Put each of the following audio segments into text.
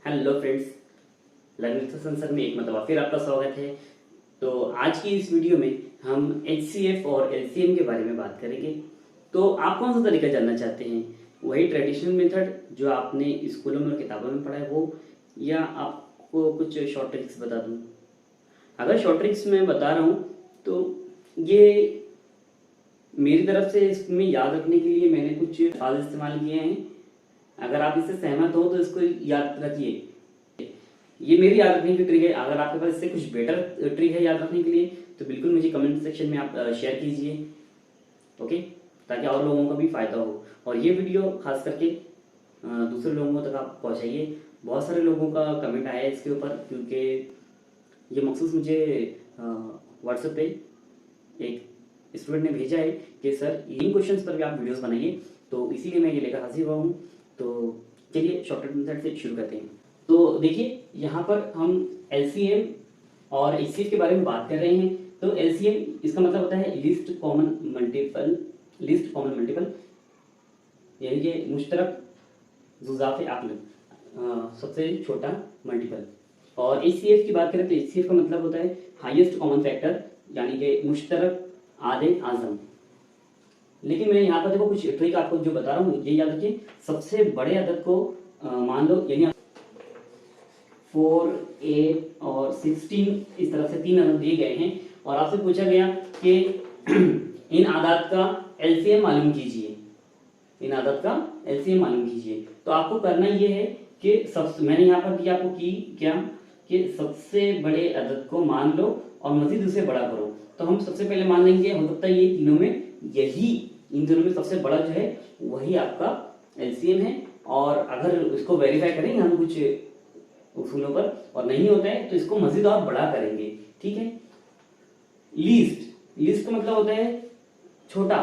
Hello friends, learning sensor में एक मतलब फिर आपका स्वागत है। तो आज की इस वीडियो में हम एचसीएफ और एलसीएम के बारे में बात करेंगे। तो आप कौन सा तरीका जानना चाहते हैं, वही ट्रेडिशनल मेथड जो आपने स्कूलों में और किताबों में पढ़ा है वो, या आपको कुछ शॉर्ट ट्रिक्स बता दूं? अगर शॉर्ट ट्रिक्स मैं बता रहा हूँ तो ये मेरी तरफ से इसमें याद रखने के लिए मैंने कुछ अल्फाज इस्तेमाल किए हैं। अगर आप इससे सहमत हो तो इसको याद रखिए। ये मेरी याद रखने की ट्रिक है। अगर आपके पास इससे कुछ बेटर ट्रिक है याद रखने के लिए तो बिल्कुल मुझे कमेंट सेक्शन में आप शेयर कीजिए, ओके, ताकि और लोगों का भी फायदा हो। और ये वीडियो खास करके दूसरे लोगों तक आप पहुंचाइए। बहुत सारे लोगों का कमेंट आया है इसके ऊपर, क्योंकि ये मखसूस मुझे व्हाट्सएप पे एक स्टूडेंट ने भेजा है कि सर इन क्वेश्चंस पर भी आप वीडियोस बनाइए, तो इसीलिए मैं ये लेकर हाजिर हुआ हूँ। तो चलिए शॉर्टकट मेथड से शुरू करते हैं। तो देखिए, यहाँ पर हम एलसीएम और एचसीएफ के बारे में बात कर रहे हैं। तो एलसीएम इसका मतलब होता है least common multiple. Least common multiple यानी कि मुश्तरक जुज़ाफ़ अक्ल, सबसे छोटा मल्टीपल। और एचसीएफ की बात करें तो एचसीएफ का मतलब होता है हाईएस्ट कॉमन फैक्टर, यानी कि मुश्तरक आधे आज़म। लेकिन मैं यहाँ पर देखो कुछ ट्रिक आपको जो बता रहा हूँ ये याद रखिए। सबसे बड़े अदद को मान लो, यानी 4, 8 और 16, इस तरह से 3 अदद दिए गए हैं और आपसे पूछा गया कि इन आदाद का एलसीएम मालूम कीजिए। इन आदाद का एलसीएम मालूम कीजिए। तो आपको करना ये है कि मैंने यहाँ पर दिया आपको क्या कि सबसे बड़े अदद को मान लो और मजीद उसे बड़ा करो। तो हम सबसे पहले मान लेंगे, हो सकता है ये तीनों में इन दोनों में सबसे बड़ा जो है वही आपका एलसीएम है। और अगर इसको वेरीफाई करेंगे हम कुछ उसूलों पर और नहीं होता है तो इसको मजीद और बड़ा करेंगे, ठीक है। लीस्ट का मतलब होता है छोटा,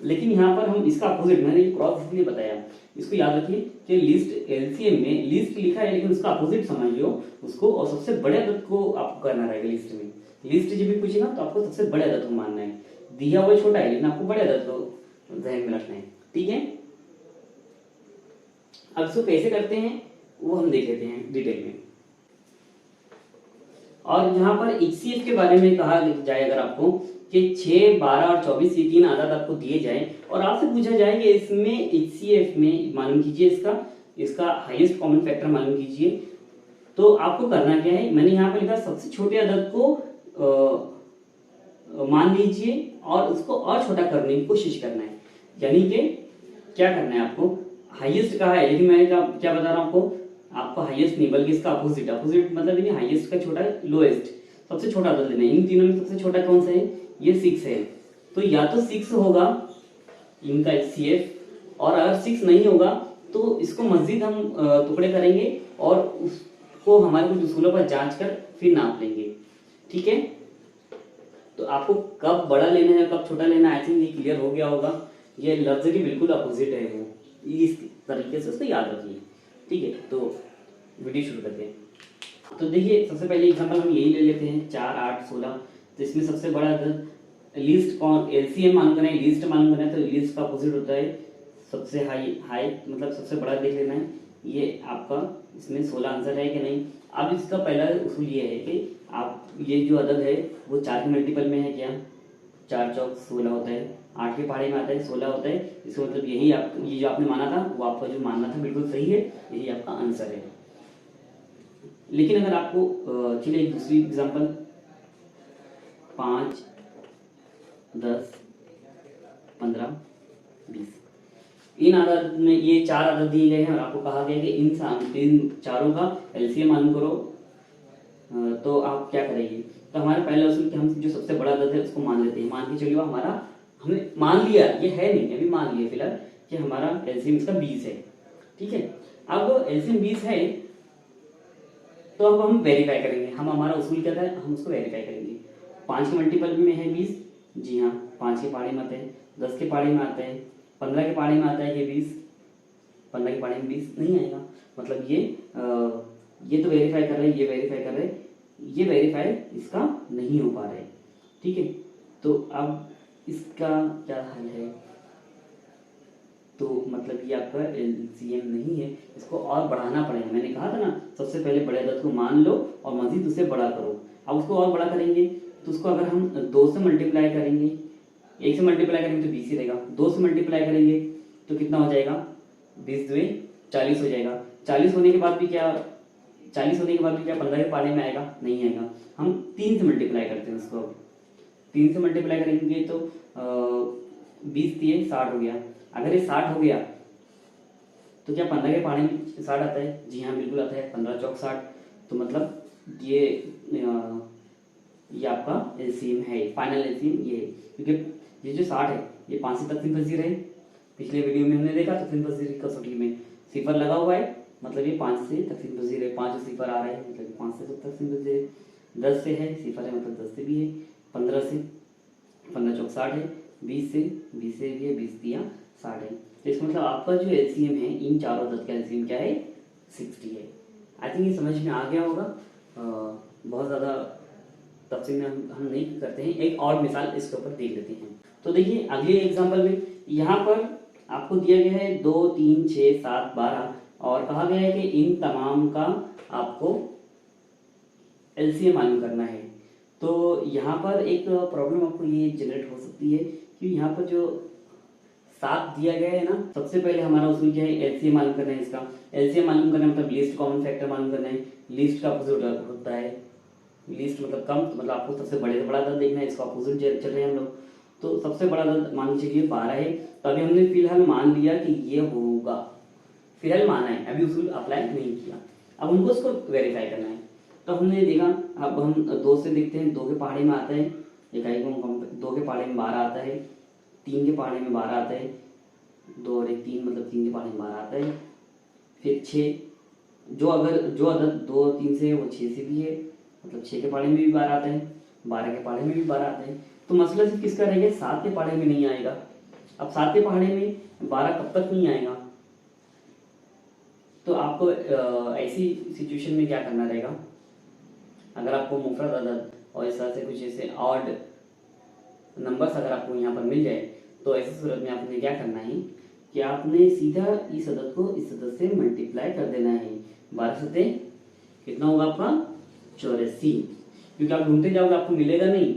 लेकिन यहाँ पर हम इसका अपोजिट, मैंने ये क्रॉस इसलिए बताया, इसको याद रखिए कि लिस्ट एलसीएम में लिस्ट लिखा है लेकिन उसका अपोजिट समझियो उसको, और सबसे बड़े अदद को आपको करना रहेगा। लिस्ट में लिस्ट जब भी पूछेगा तो आपको सबसे बड़े अदद को मानना है। दिया हुआ छोटा है लेकिन आपको बड़े अदद को ध्यान में रखना है, ठीक है। अब इसको कैसे करते हैं वो हम देख लेते हैं डिटेल में। और यहाँ पर एचसीएफ के बारे में कहा जाए अगर आपको कि 6, 12 और 24 ये 3 आदाद आपको दिए जाए और आपसे पूछा जाए कि इसमें एचसीएफ में मालूम कीजिए इसका हाईएस्ट कॉमन फैक्टर मालूम कीजिए, तो आपको करना क्या है। मैंने यहाँ पर लिखा सबसे छोटे अदद को मान लीजिए और उसको और छोटा करने की कोशिश करना है। यानी कि क्या करना है आपको, हाईएस्ट कहा है लेकिन मैं क्या बता रहा हूँ आपको हाईएस्ट नहीं बल्कि इसका अपोजिट मतलब ये हाईएस्ट का छोटा लोएस्ट, सबसे छोटा अदद लेना है। इन तीनों में सबसे छोटा कौन सा है, ये 6 है। तो या तो 6 होगा इनका एचसीएफ, और अगर 6 नहीं होगा तो इसको मजीद हम टुकड़े करेंगे और उसको हमारे कुछ उसूलों पर जांच कर फिर नाप लेंगे, ठीक है। तो आपको कब बड़ा लेना है कब छोटा लेना है, आई थिंक ये क्लियर हो गया होगा। ये लफ्ज की बिल्कुल अपोजिट है वो, इस तरीके से उसको याद रखिए, ठीक है। तो वीडियो शुरू करते हैं। तो देखिए सबसे पहले एग्जांपल हम यही ले लेते हैं 4, 8, 16। तो इसमें सबसे बड़ा लिस्ट कौन, एलसीएम मालूम करना है, लिस्ट मालूम करना है। तो लिस्ट का अपोजिट होता है सबसे हाई मतलब सबसे बड़ा देख लेना है। ये आपका इसमें 16 आंसर है कि नहीं। अब इसका पहला उसूल ये है कि आप ये जो अदद है वो 4 के मल्टीपल में है क्या, 4 चौक 16 होता है, 8 के पहाड़े में आता है 16 होता है। इसका मतलब यही आप ये जो आपने माना था वो आपका जो मानना था बिल्कुल सही है, यही आपका आंसर है। लेकिन अगर आपको चलिए एक दूसरी एग्जांपल 5, 10, 15, 20, इन आदद में ये 4 आदद दिए गए हैं और आपको कहा गया कि इन चारों का एलसीएम मालूम करो। तो आप क्या करेंगे, तो हमारा पहला उसूल कि हम जो सबसे बड़ा अदद है उसको मान लेते हैं। मान के चलिए हमारा, हमने मान लिया, ये है नहीं अभी मान लिया फिलहाल कि हमारा एलसीएम इसका 20 है, ठीक है। अब एलसीएम 20 है तो अब हम वेरीफाई करेंगे। हमारा उसूल क्या था, हम उसको वेरीफाई करेंगे। 5 के मल्टीपल में है 20, जी हाँ 5 के पहाड़े में आते हैं, 10 के पहाड़े में आते हैं, 15 के पहाड़े में आता है ये 20, 15 के पहाड़े में 20 नहीं आएगा। मतलब ये तो वेरीफाई कर रहे हैं, ये वेरीफाई कर रहे हैं, ये वेरीफाई इसका नहीं हो पा रहा है, ठीक है। तो अब इसका क्या हल है, तो मतलब ये आपका एलसीएम नहीं है, इसको और बढ़ाना पड़ेगा। मैंने कहा था ना, सबसे पहले बड़े अदद को मान लो और मजीद उसे बड़ा करो। अब उसको और बड़ा करेंगे तो उसको अगर हम 2 से मल्टीप्लाई करेंगे, 1 से मल्टीप्लाई करेंगे तो 20 ही रहेगा, 2 से मल्टीप्लाई करेंगे तो कितना हो जाएगा, 20 2 40 हो जाएगा। 40 होने के बाद भी क्या 15 के पाले में आएगा, नहीं आएगा। हम 3 से मल्टीप्लाई करते हैं उसको। 3 से मल्टीप्लाई करेंगे तो 20 3 60 हो गया। अगर ये 60 हो गया तो क्या 15 के पाले में 60 आता है? जी हाँ, बिल्कुल आता है। 15 चौक 60। तो मतलब ये आपका एलसीएम है, फाइनल एलसीएम ये है। क्योंकि ये जो 60 है ये 5 से तकसीम पजीर है। पिछले वीडियो में हमने देखा तकसीम पजीर कसौटी में सिफर लगा हुआ है, मतलब ये 5 से तकसीम पजीर है। 5 सिफर आ रहा है मतलब 5 से तकसीम पजीर है। 10 से है सिफर है मतलब 10 से भी है। 15 से 15 चौक 60 है। 20 से भी है, 20 दिया 60 है। तो इसका मतलब आपका जो एलसीएम है इन चारों अदद का एलसीएम क्या है, 60 है। आई थिंक ये समझ में आ गया होगा। बहुत ज़्यादा तफसील में हम नहीं करते हैं। एक और मिसाल इसके ऊपर देख लेते हैं। तो देखिए अगले एग्जाम्पल में यहाँ पर आपको दिया गया है 2 3 6 7 12 और कहा गया है कि इन तमाम का आपको एलसीएम मालूम करना है। तो यहाँ पर एक प्रॉब्लम आपको ये जनरेट हो सकती है कि यहाँ पर जो 7 दिया गया है ना, सबसे पहले हमारा उसूल क्या है, एलसीएम मालूम करना है। इसका एलसीएम मालूम करना मतलब लीस्ट कॉमन फैक्टर मालूम करना है। लीस्ट का अपोजिट होता है, लीस्ट मतलब कम, तो मतलब आपको सबसे बड़े से बड़ा अदद देखना है। इसका अपोजिट चल रहे हैं हम लोग। तो सबसे बड़ा अदद मान लीजिए 12 है। तो अभी हमने फिलहाल मान लिया कि ये होगा, फिलहाल माना है, अभी उसूल अप्लाई नहीं किया। अब हमको उसको वेरीफाई करना है। तो हमने देखा, अब हम 2 से देखते हैं। 2 के पहाड़े में आता है, इकाई को 2 के पहाड़े में 12 आता है। 3 के पहाड़े में 12 आता है। 2 और 1 3 मतलब 3 के पहाड़े में 12 आता है। फिर 6, जो अदद 2 3 से है वो 6 से भी है, मतलब 6 के पहाड़े में भी 12 आता है। 12 के पहाड़े में भी 12 आता है। तो मसला सिर्फ किसका रह गया, 7 के पहाड़े में नहीं आएगा। अब 7 के पहाड़े में 12 कब तक नहीं आएगा? तो आपको ऐसी सिचुएशन में क्या करना रहेगा, अगर आपको मुफरद अदद और इस तरह से कुछ ऐसे ऑड नंबर्स अगर आपको यहाँ पर मिल जाए, तो ऐसी सूरत में आपने क्या करना है कि आपने सीधा इस अदद को इस अदद से मल्टीप्लाई कर देना है। 12 सते कितना होगा आपका, 84। क्योंकि आप ढूंढते जाओगे आपको मिलेगा नहीं,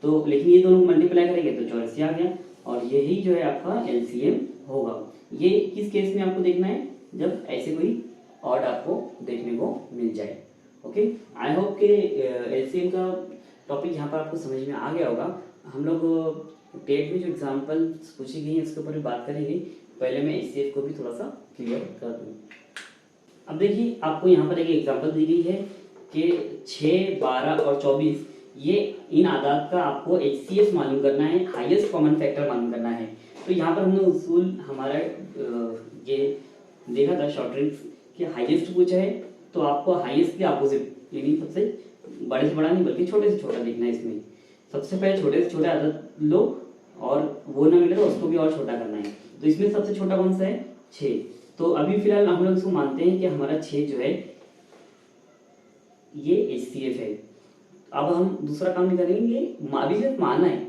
तो लेकिन ये दोनों मल्टीप्लाई करेंगे तो 84 आ गया। और यही जो है आपका एलसीएम होगा। ये किस केस में आपको देखना है, जब ऐसे कोई ऑड आपको देखने को मिल जाए। ओके, आई होप के एलसीएम का टॉपिक यहाँ पर आपको समझ में आ गया होगा। हम लोग टेट में जो एग्जाम्पल पूछी गई है उसके ऊपर भी बात करेंगे। पहले मैं एचसीएफ को भी थोड़ा सा क्लियर कर दूँ। अब देखिए आपको यहाँ पर एक एग्जाम्पल दी गई है कि 6 12 और 24 ये इन आदात का आपको एचसीएफ मालूम करना है, हाईएस्ट कॉमन फैक्टर मालूम करना है। तो यहाँ पर हमने उसूल हमारा ये देखा था शॉर्ट ट्रिक्स कि हाईएस्ट पूछा है तो आपको हाईएस्ट के अपोजिट, यानी सबसे बड़े से बड़ा नहीं बल्कि छोटे से छोटा देखना है। इसमें सबसे पहले छोटे से छोटा अदद लो और वो ना मिले तो उसको भी और छोटा करना है। तो इसमें सबसे छोटा कौन सा है, 6। तो अभी फिलहाल हम लोग इसको मानते हैं कि हमारा 6 जो है ये एचसीएफ है। अब हम दूसरा काम नहीं करेंगे, अभी सिर्फ माना है।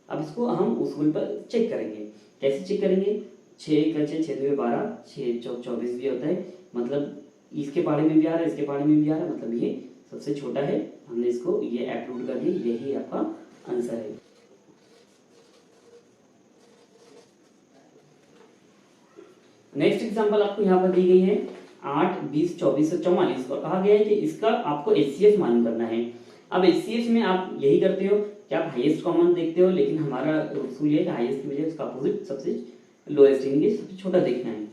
अब इसको हम उसूल पर चेक करेंगे। कैसे चेक करेंगे, 6 का 6 6 2 12, 6 चौक 24 भी होता है, मतलब इसके पहाड़े में भी आ रहा है, इसके पहाड़े में भी आ रहा है, मतलब ये सबसे छोटा है। हमने इसको ये अपलोड कर दिया, यही आपका आंसर है। नेक्स्ट एग्जांपल आपको यहाँ पर दी गई है 8 20 24 और 44 और कहा गया है कि इसका आपको एचसीएफ मालूम करना है। अब एचसीएफ में आप यही करते हो कि आप हाईएस्ट कॉमन देखते हो, लेकिन हमारा उसूल ये है कि हाईएस्ट की बजाय उसका अपोजिट सबसे लोएस्ट यानी सबसे छोटा देखना है।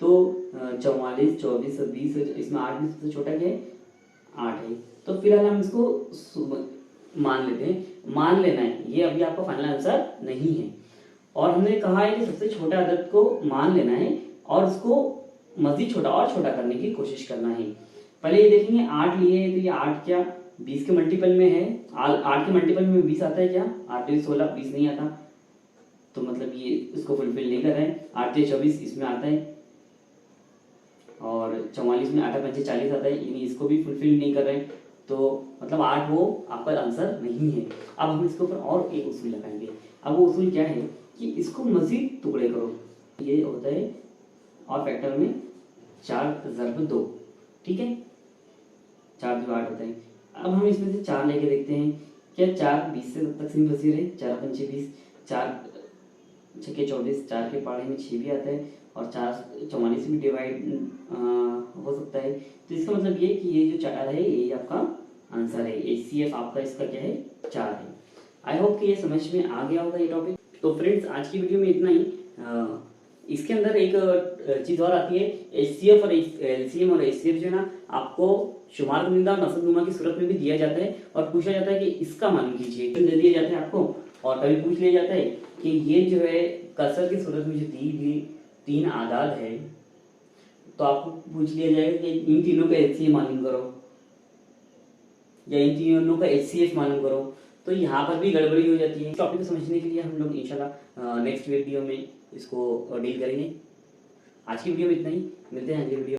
तो 44 24 और 20, इसमें 8 में सबसे छोटा क्या है, 8 है। तो फिलहाल हम इसको मान लेते हैं, मान लेना है, ये अभी आपका फाइनल आंसर नहीं है। और हमने कहा है कि सबसे छोटा अदद को मान लेना है और उसको मजीद छोटा और छोटा करने की कोशिश करना है। पहले ये देखेंगे 8 लिए है तो ये 8 क्या 20 के मल्टीपल में है, 8 के मल्टीपल में 20 आता है क्या, 8 2 16 20 नहीं आता, तो मतलब ये इसको फुलफिल नहीं कर रहे हैं। 8 3 24 इसमें आता है और 44 में 8 5 40 आता है, यानी इसको भी फुलफिल नहीं कर रहे हैं। तो मतलब 8 वो आपका आंसर नहीं है। अब हम इसके ऊपर और एक उसूल लगाएंगे। अब वो उसूल क्या है कि इसको मजीद टुकड़े करो। ये होता है और फैक्टर में 4/2, ठीक है, 4/8 होता है। अब हम इसमें से 4 लेके देखते हैं, क्या 4 20 से तब तक सिंपल सी रहे, 4 पंचे 20, 4 छक्के 24, 4 के पहाड़े में 6 भी आता है और 4 44 से भी डिवाइड हो सकता है। तो इसका मतलब ये कि ये जो 4 है ये आपका आंसर है। HCF आपका इसका क्या है, 4 है। आई होप कि ये समझ में आ गया होगा ये टॉपिक। तो फ्रेंड्स आज की वीडियो में इतना ही। इसके अंदर एक चीज और आती है, HCF और LCM और HCF जो है ना आपको शुमार कुनिंदा और नसबनुमा की सूरत में भी दिया जाता है और पूछा जाता है कि इसका मालूम कीजिए, दे दिए जाते हैं आपको। और कभी पूछ लिया जाता है कि ये जो है कसर की सूरत में जो दी गई 3 आदाद है, तो आपको पूछ लिया जाएगा कि इन तीनों का HCF मालूम करो या इन तीनों का HCF मालूम करो। तो यहाँ पर भी गड़बड़ी हो जाती है। टॉपिक को समझने के लिए हम लोग इंशाल्लाह नेक्स्ट वीडियो में इसको डील करेंगे। आज की वीडियो में इतना ही, मिलते हैं अगली वीडियो।